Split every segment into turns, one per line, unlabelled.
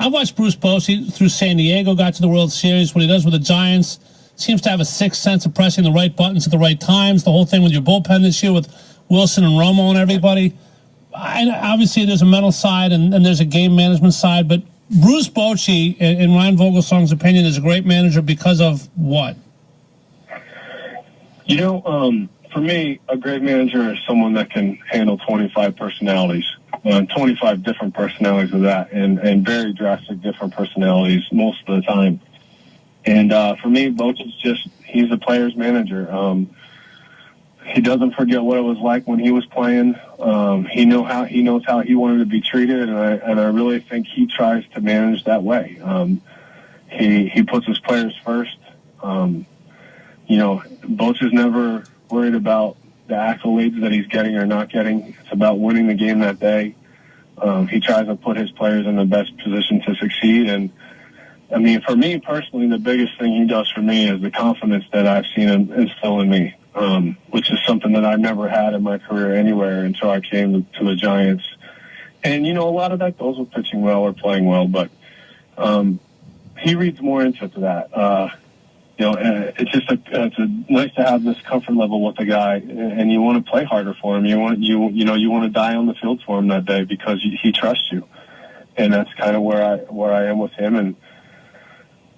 I watched Bruce Bochy through San Diego, got to the World Series. What he does with the Giants, seems to have a sixth sense of pressing the right buttons at the right times. The whole thing with your bullpen this year with Wilson and Romo and everybody. Obviously, there's a mental side and there's a game management side, but Bruce Bochy, in Ryan Vogelsong's opinion, is a great manager because of what?
For me, a great manager is someone that can handle 25 personalities, 25 different personalities of that, and very drastic different personalities most of the time. And for me, Bochy's he's a player's manager. He doesn't forget what it was like when he was playing. He knows how he wanted to be treated, and I really think he tries to manage that way. He puts his players first. Bochy's never worried about the accolades that he's getting or not getting. It's about winning the game that day. He tries to put his players in the best position to succeed. And, I mean, for me personally, the biggest thing he does for me is the confidence that I've seen him instill in me, which is something that I've never had in my career anywhere until I came to the Giants. And, a lot of that goes with pitching well or playing well, but he reads more into that. It's nice to have this comfort level with the guy, and you want to play harder for him. You want to die on the field for him that day because he trusts you, and that's kind of where I am with him. And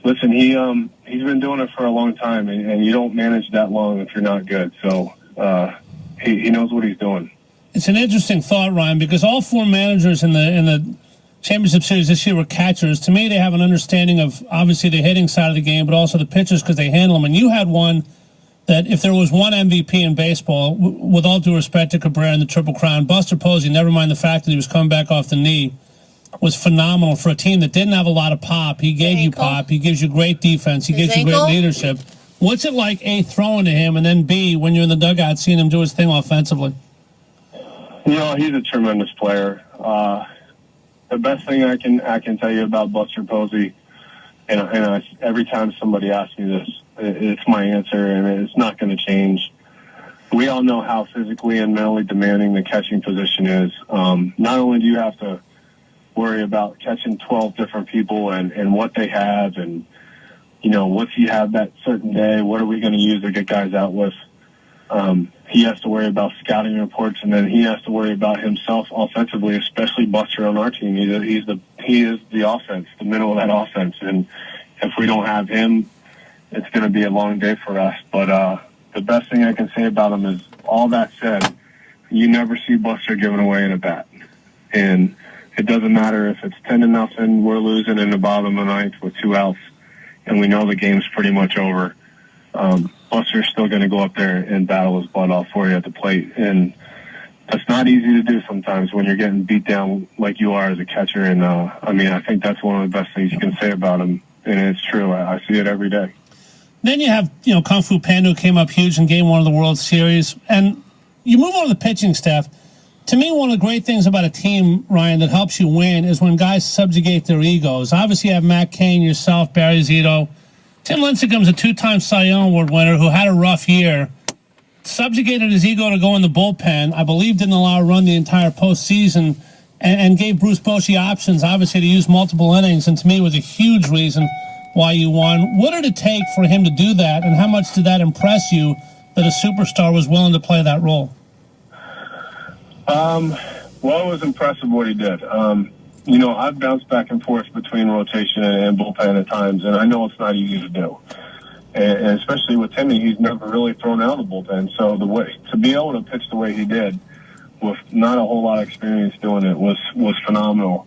listen, he's been doing it for a long time, and you don't manage that long if you're not good. So he knows what he's doing.
It's an interesting thought, Ryan, because all four managers in the championship series this year were catchers. To me, they have an understanding of obviously the hitting side of the game, but also the pitchers because they handle them. And you had one that if there was one MVP in baseball, with all due respect to Cabrera and the Triple Crown, Buster Posey, never mind the fact that he was coming back off the knee, was phenomenal for a team that didn't have a lot of pop. He gave you pop. He gives you great defense. He gives you great leadership. What's it like, A, throwing to him, and then B, when you're in the dugout seeing him do his thing offensively?
He's a tremendous player. The best thing I can tell you about Buster Posey, and every time somebody asks me this, it's my answer, and it's not going to change. We all know how physically and mentally demanding the catching position is. Not only do you have to worry about catching 12 different people and what they have, and what's he have that certain day, what are we going to use to get guys out with. He has to worry about scouting reports, and then he has to worry about himself offensively, especially Buster on our team. He is the offense, the middle of that offense. And if we don't have him, it's going to be a long day for us. But the best thing I can say about him is, all that said, you never see Buster giving away in a bat. And it doesn't matter if it's 10-0, we're losing in the bottom of the ninth with 2 outs, and we know the game's pretty much over. Buster's still going to go up there and battle his butt off for you at the plate. And that's not easy to do sometimes when you're getting beat down like you are as a catcher. And, I think that's one of the best things you can say about him. And it's true. I see it every day.
Then you have, Kung Fu Panda, who came up huge in Game 1 of the World Series. And you move on to the pitching staff. To me, one of the great things about a team, Ryan, that helps you win is when guys subjugate their egos. Obviously, you have Matt Cain, yourself, Barry Zito. Tim Lincecum's a 2-time Cy Young Award winner who had a rough year, subjugated his ego to go in the bullpen, I believe didn't allow a run the entire postseason, and gave Bruce Bochy options, obviously, to use multiple innings, and to me was a huge reason why you won. What did it take for him to do that, and how much did that impress you that a superstar was willing to play that role?
Well, it was impressive what he did. I've bounced back and forth between rotation and bullpen at times, and I know it's not easy to do. And especially with Timmy, he's never really thrown out of the bullpen. So to be able to pitch the way he did with not a whole lot of experience doing it was phenomenal.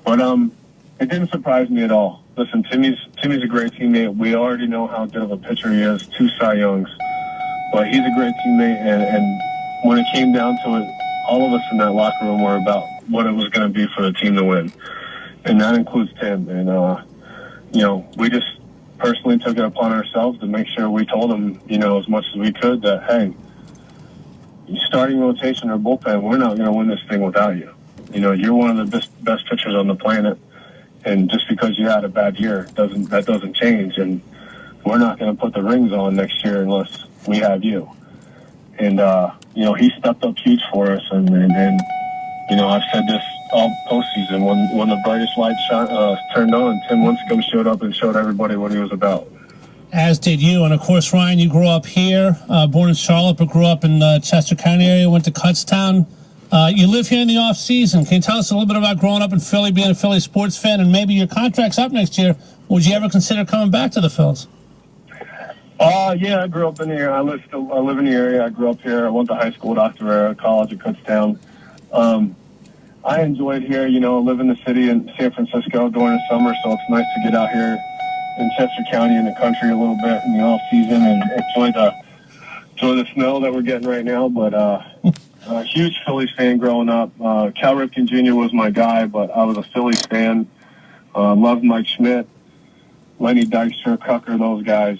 But it didn't surprise me at all. Listen, Timmy's a great teammate. We already know how good of a pitcher he is, 2 Cy Youngs. But he's a great teammate, and when it came down to it, all of us in that locker room were about what it was going to be for the team to win. And that includes Tim. And, we just personally took it upon ourselves to make sure we told him, as much as we could that, hey, starting rotation or bullpen, we're not going to win this thing without you. You're one of the best pitchers on the planet. And just because you had a bad year, that doesn't change. And we're not going to put the rings on next year unless we have you. And, he stepped up huge for us. And I've said this all postseason. When the brightest lights turned on, Tim Lincecum showed up and showed everybody what he was about.
As did you. And, of course, Ryan, you grew up here, born in Charlotte, but grew up in Chester County area, went to Kutztown. You live here in the off-season. Can you tell us a little bit about growing up in Philly, being a Philly sports fan, and maybe your contract's up next year? Would you ever consider coming back to the Phils?
Yeah, I grew up in here. I live in the area. I grew up here. I went to high school at Octavera, college at Kutztown. I enjoyed here, I live in the city in San Francisco during the summer, so it's nice to get out here in Chester County in the country a little bit in the off season and enjoy the snow that we're getting right now. But a huge Phillies fan growing up. Cal Ripken Jr. was my guy, but I was a Phillies fan. Loved Mike Schmidt, Lenny Dykstra, Cucker, those guys.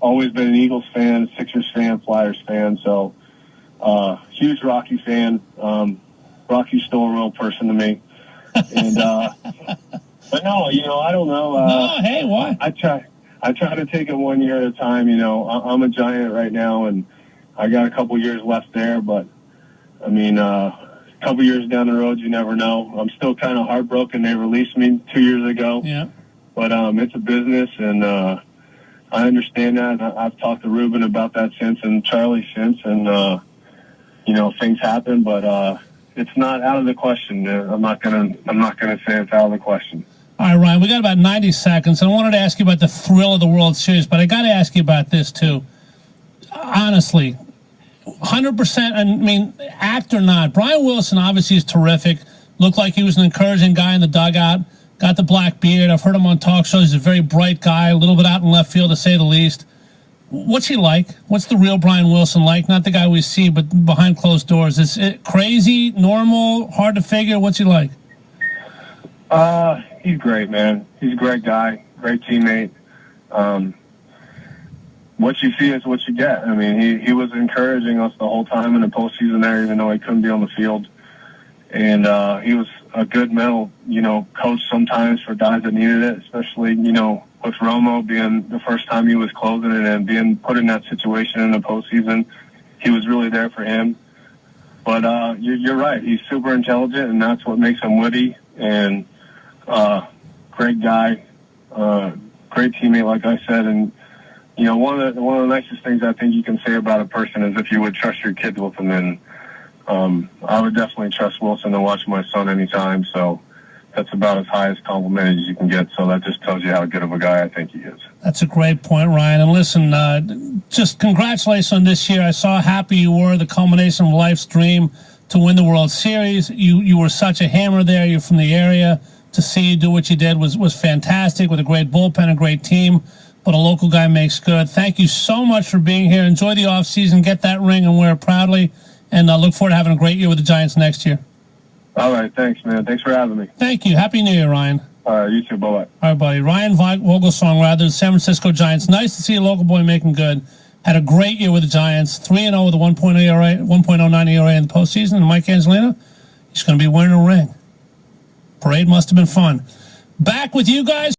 Always been an Eagles fan, Sixers fan, Flyers fan. So huge Rocky fan. Rocky's still a real person to me. And but no, I don't know.
No, hey, why?
I try to take it one year at a time. I'm a Giant right now, and I got a couple years left there. But I mean, a couple years down the road, you never know. I'm still kind of heartbroken. They released me 2 years ago.
Yeah.
But it's a business, and I understand that. I've talked to Ruben about that since, and Charlie since, and things happen, but it's not out of the question. I'm not gonna say it's out of the question.
All right, Ryan, we got about 90 seconds. I wanted to ask you about the thrill of the World Series, but I got to ask you about this too. Honestly, 100%. I mean, act or not, Brian Wilson obviously is terrific. Looked like he was an encouraging guy in the dugout. Got the black beard. I've heard him on talk shows. He's a very bright guy, a little bit out in left field, to say the least. What's he like? What's the real Brian Wilson like? Not the guy we see, but behind closed doors. Is it crazy, normal, hard to figure? What's he like?
He's great, man. He's a great guy, great teammate. What you see is what you get. I mean, he was encouraging us the whole time in the postseason there, even though he couldn't be on the field. And he was a good mental, coach sometimes for guys that needed it, especially, with Romo being the first time he was closing it and being put in that situation in the postseason. He was really there for him. But you're right. He's super intelligent, and that's what makes him witty. And great guy, great teammate, like I said. And one of the nicest things I think you can say about a person is if you would trust your kids with them. And I would definitely trust Wilson to watch my son anytime. So that's about as high as compliment as you can get. So that just tells you how good of a guy I think he is.
That's a great point, Ryan. And listen, just congratulations on this year. I saw how happy you were, the culmination of life's dream to win the World Series. You were such a hammer there. You're from the area. To see you do what you did was fantastic, with a great bullpen, a great team. But a local guy makes good. Thank you so much for being here. Enjoy the offseason. Get that ring and wear it proudly. And I look forward to having a great year with the Giants next year.
All right. Thanks, man. Thanks for having me.
Thank you. Happy New Year, Ryan.
All right. You too. Bye-bye.
All right, buddy. Ryan Vogelsong, the San Francisco Giants. Nice to see a local boy making good. Had a great year with the Giants. 3-0 with a 1.0 ERA, 1.09 ERA in the postseason. And Mike Angelino, he's going to be winning a ring. Parade must have been fun. Back with you guys.